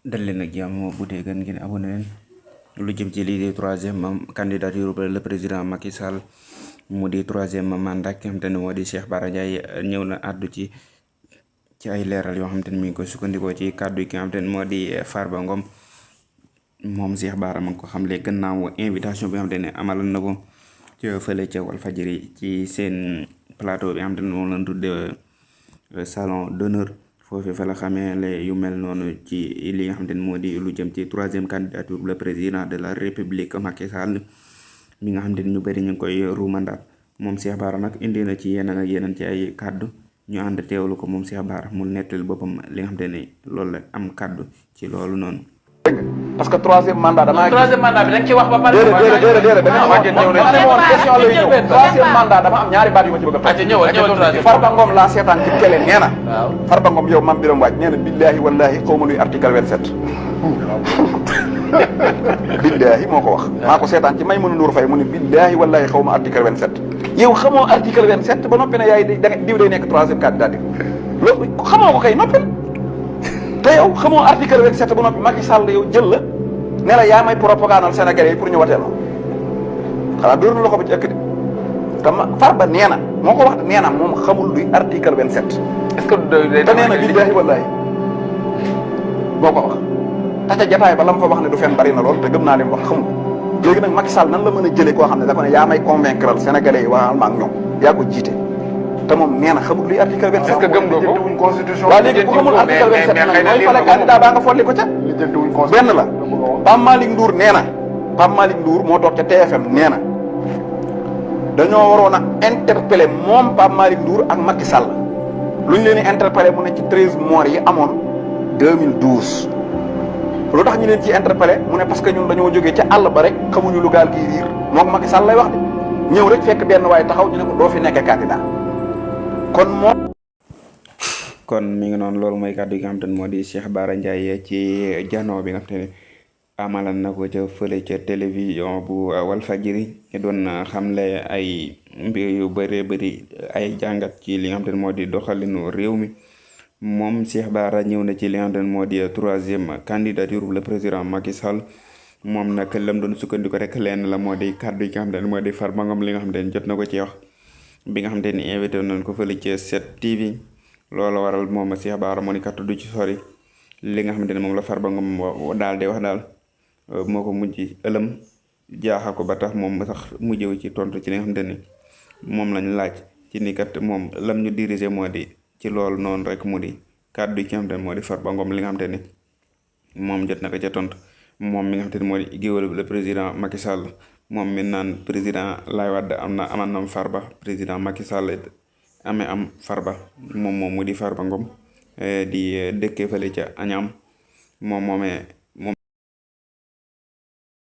dal leen ak jàmm bu dee gën ngeen abonné leen lu jëm ci lii di troisième candidature le président Macky Sall mu di troisième mandat ki nga xamante ne moo di Cheikh Bara Ndiaye ñëw na àddu ci ay leeral yoo xamante ne mi ngi ko sukkandikoo ci kàddu yi ki nga xamante ne moo di Farba Ngom moom Cheikh Bara ma ngi ko xamle gannaaw invitation bi nga xamante ne amalal na ko ca fële ca Walfadjri ci seen plateau bi nga xamante ne moom lañ tuddee salon d'honneur foofu fa la xamee yu mel noonu ci li nga xamante ne moo di lu jëm ci troisième candidature le président de la république Macky Sall mi nga xamante ni ñu bëri ñu ngi koy ruumandaat moom Cheikh Bara nag indi na ci yeneen ak yeneen ci ay kàddu ñu ànd teewlu ko moom Cheikh Bara mu nettali boppam li nga xamante ne loolu la am kàddu ci loolu noonu. parce que troisième mandat damaa. troisième mandat bi da nga ci wax ba pare. déedéet troisième mandat dama am ñaari baat yu ma ci bëgg a fàtte. ñëwal Farba Ngom laa seetaan ci télé nee na. waaw Farba Ngom yow Mame Birame Wathie nee na billaahi wallaahi xaw ma luy article 27. billaahi moo ko wax. maa ko seetaan ci Maïmouna Ndour Faye mu ne billaahi wallaahi xaw ma article 27. yow xamoo article 27 ba noppi ne yaay diw day nekk troisième candidat loolu xamoo ko kay noppil. te yow xamoo article 27 ba noppi Macky Sall yow jël la ne la yaa may propagandal Sénégalais yi pour ñu wateel xanaa dóor na loxo ba ci ëkk de te Farba nee na moo ko wax nee na moom xamul luy article 27. est-ce que te nee na billaahi wallaahi boo ko wax te ca jataay ba la mu fa wax ne du fen bari na lool te gëm naa li mu wax xamul léegi nag Macky Sall nan la mën a jëlee koo xam ne da ko ne yaa may convaincre Sénégalais yi waxal ma ak ñoom yaa ko jiite te moom nee na xamul luy article 27. est-ce que gëm nga ko constitution. waaw léegi bu xamul article 27 nag mooy fale candidat baa nga folli ko ca. benn la Pape Malick Ndour nee na Pape Malick Ndour moo toog ca TFM nee na dañoo waroon a interpeller moom Pape Malick Ndour ak Macky Sall lu ñu leen di interpeller mu ne ci 13 morts yi amoon 2012. lu tax ñu leen ci interpeller mu ne parce que ñun dañoo jógee ca àll ba rek xamuñu lu gaal gii riir moom Macky Sall lay wax de ñëw rek fekk benn waaye taxaw ñu ne ko doo fi nekk candidat. kon mi ngi noonu loolu mooy kàddu yi nga xamante ne moo di Cheikh Bara Ndiaye ci janoo bi nga xamante ne amalan na ko ca fële ca télévision bu Walfadjri ñu doon xamle ay mbir yu bëree bëri ay jàngat ci li nga xamante ne moo di doxalinu réew mi moom Cheikh Bara ñëw na ci li nga xamante ne moo di troisième candidature le président Macky Sall moom nag lam doon sukkandiku rek lenn la moo di kàddu yi nga xamante ne moo di Farba Ngom li nga xamante ne jot na ko ci wax bi nga xamante ni invité nañ ko fële ca 7TV loolu waral moom Cheikh Bara moo ni kat du ci sori li nga xamante ne moom la Farba Ngom daal di wax daal moo ko mujj ëlëm jaaxal ko ba tax moom sax mujjëw ci tontu ci li nga xamante ni moom lañ laaj ci ni kat moom lam ñu diriger moo di ci loolu noonu rek mu di kàddu yi ci nga xamante ne moo di Farba Ngom li nga xamante ni moom jot na ko ca tontu moom mi nga xamante ni moo di géwél le président Macky Sall moom mi naan président Laye Wade aman na Farba président Macky Sall amee am Farba moom mu di Farba Ngom di dëkkee fële ca Agnam moom moomee